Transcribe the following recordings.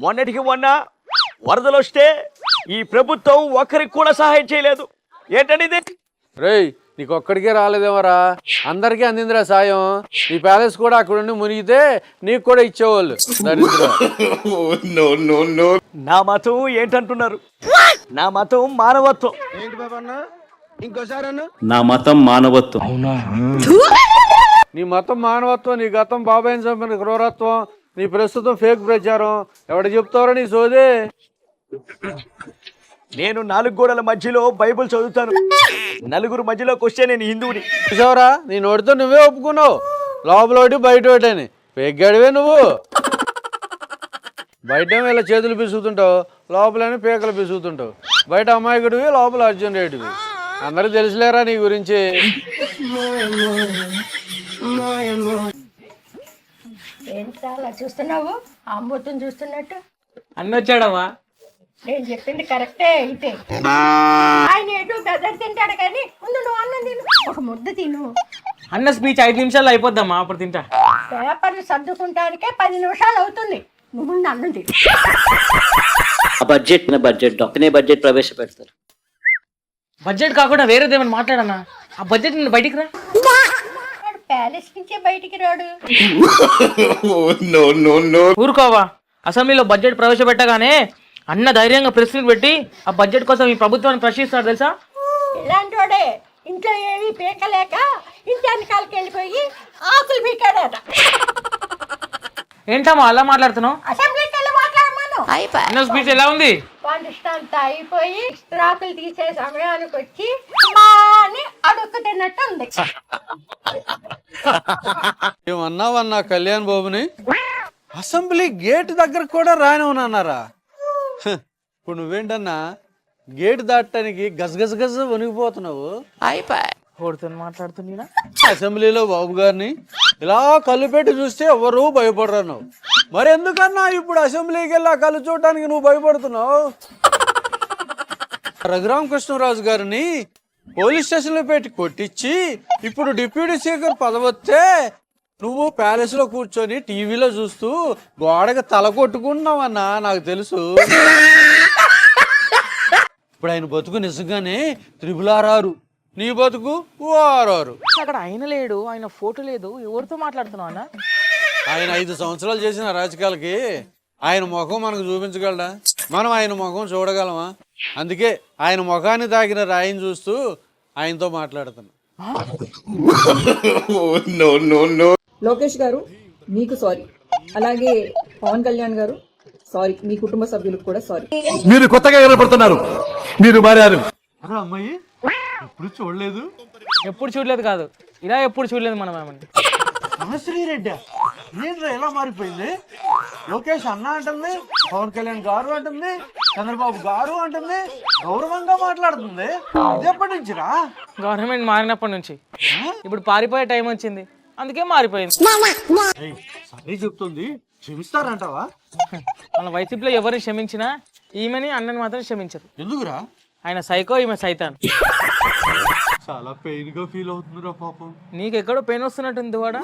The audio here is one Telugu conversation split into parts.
మొన్నటికి మొన్న వరదలు వస్తే ఈ ప్రభుత్వం ఒక్కరికి కూడా సహాయం చేయలేదు. ఏంటండి ఇది? రేయ్, నీకు ఒక్కడికే రాలేదేమరా, అందరికీ అందిందిరా సాయం. ఈ ప్యాలెస్ కూడా అక్కడ ఉండి మునిగితే నీకు కూడా ఇచ్చేవాళ్ళు. నా మతం ఏంటంటున్నారు? నా మతం మానవత్వం. ఏంటి బాబా అన్న ఇంకోసారి అన్న? నా మతం మానవత్వం. నీ మతం మానవత్వం, నీ గతం బాబాయిని చంపిన క్రూరత్వం, నీ ప్రస్తుతం ఫేక్ ప్రచారం. ఎవడు చెప్తారో నీ సోదే. నేను 4 గోడల మధ్యలో బైబిల్ చదువుతాను. నలుగురు మధ్యలోకి వస్తే నేను హిందువుని. చూసావరా, నీ నోటితో నువ్వే ఒప్పుకున్నావు. లోపల ఒకటి బయట ఒకటి అని. పెగ్గాడివే నువ్వు. బయట ఇలా చేతులు పిసుకుతుంటావు, లోపలని పీకలు పిసుకుతుంటావు. బయట అమాయకుడివి, లోపల అర్జున్ రెడ్డివి. అందరికి తెలుసులేరా నీ గురించి. ఏంటి అలా చూస్తున్నావు? అమ్మొత్తుని చూస్తున్నట్టు. అన్న వచ్చాడమ్మా. నేను చెప్పింది కరెక్టే అయితే. ఆయన ఎటు బెదర్ తింటాడు కానీ ముందు నువ్వు అన్నం తిను, ఒక ముద్ద తిను. అన్న స్పీచ్ 5 నిమిషాల్లో అయిపోద్దమ్మా, అప్పుడు తింటా. పేపర్లు సర్దుకుంటానికే 10 నిమిషాలు అవుతుంది. నువ్వు ముందు అన్నం తిను. బడ్జెట్ ప్రవేశపెడతారు. బడ్జెట్ కాకుండా వేరేదేమన్నా మాట్లాడన్నా. ఆ బడ్జెట్ నిన్ను బయటికి రా. వాడు ప్యాలెస్ నుంచే బయటికి రాడు. ఊరుకోవా. అసెంబ్లీలో బడ్జెట్ ప్రవేశపెట్టగానే అన్న ధైర్యంగా ప్రెస్ మీట్ పెట్టి ఆ బడ్జెట్ కోసం ఈ ప్రభుత్వాన్ని ప్రశ్నిస్తాడు తెలుసా? ఇలాంటి వాడే ఇంట్లో ఏమీ పీకలేక ఇంటి వెనకాలకి వెళ్ళిపోయి ఆకులు పీకాడట. ఏంటమ్మా అలా మాట్లాడుతున్నావు? అసెంబ్లీకి వెళ్ళి మాట్లాడమను. అన్న స్పీచ్ ఎలా ఉంది? వంట అయిపోయి ఇస్త్రాకులు తీసే సమయానికి వచ్చి అని అడుక్కు తిన్నట్టు ఉంది. ఏమన్నావన్నా కళ్యాణ్ బాబుని? అసెంబ్లీ గేట్ దగ్గర కూడా రానివనన్నారా? ఇప్పుడు నువ్వేంటన్నా గేటు దాటడానికి గజ వణిగిపోతున్నావు. ఓడుతో మాట్లాడుతున్నా. అసెంబ్లీలో బాబు గారిని ఇలా కళ్ళు పెట్టి చూస్తే ఎవరు భయపడరు నువ్వు. మరి ఎందుకన్నా ఇప్పుడు అసెంబ్లీకి వెళ్ళి ఆ కళ్ళు చూడటానికి నువ్వు భయపడుతున్నావు? రఘురామకృష్ణరాజు గారిని పోలీస్ స్టేషన్లో పెట్టి కొట్టించి ఇప్పుడు డిప్యూటీ స్పీకర్ పదవస్తే నువ్వు ప్యాలెస్ లో కూర్చొని టీవీలో చూస్తూ గోడకి తల కొట్టుకున్నావన్నా నాకు తెలుసు. ఇప్పుడు ఆయన బతుకు నిజంగానే 666, నీ బతుకు 666. అక్కడ ఆయన లేడు, ఆయన ఫోటో లేదు. ఎవరితో మాట్లాడుతున్నావు అన్న? ఆయన 5 సంవత్సరాలు చేసిన రాజకీయాలకి ఆయన ముఖం మనకు చూపించగలడా? మనం ఆయన ముఖం చూడగలమా? అందుకే ఆయన ముఖాన్ని తాకిన రాయిని చూస్తూ ఆయనతో మాట్లాడుతున్నా. లోకేష్ గారు మీకు సారీ, అలాగే పవన్ కళ్యాణ్ గారు సారీ, మీ కుటుంబ సభ్యులకు కూడా సారీ. మీరు కొత్తగా కనపడుతున్నారు, మీరు మారారు. అమ్మాయి ఎప్పుడు చూడలేదు. ఎప్పుడు చూడలేదు కాదు, ఇలా ఎప్పుడు చూడలేదు మనం ఏమని. శ్రీరెడ్డి ఏంట్రా ఎలా మారిపోయింది? లోకేష్ అన్న అంటుంది, పవన్ కళ్యాణ్ గారు అంటుంది, చంద్రబాబు గారు అంటుంది, గౌరవంగా మాట్లాడుతుంది. అది ఎప్పటి నుంచిరా? గవర్నమెంట్ మారినప్పటి నుంచి. ఇప్పుడు పారిపోయే టైం వచ్చింది, అందుకే మారిపోయింది. సరే చెప్తుంది, క్షమిస్తారంటావా? మన వైసీపీలో ఎవరిని క్షమించినా ఈమెని అన్నని మాత్రం క్షమించరు. ఎందుకురా? ఆయన సైకో, ఈమె సైతాన్. చాలా పెయిన్ గా ఫీల్ అవుతుందిరా పాపం. నీకెక్కడో పెయిన్ వస్తున్నట్టుంది వాడా?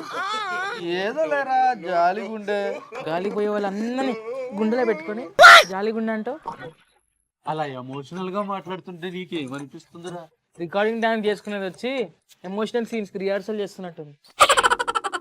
ఏదో లేరా, జాలి గుండె. గాలికి పోయే వాళ్ళందరినీ గుండెలో పెట్టుకొని జాలి గుండె అంటూ అలా ఎమోషనల్ గా మాట్లాడుతుంటే నీకేమనిపిస్తుందిరా? రికార్డింగ్ డాన్స్ చేసుకునేది వచ్చి ఎమోషనల్ సీన్స్ రిహార్సల్ చేస్తున్నట్టుంది.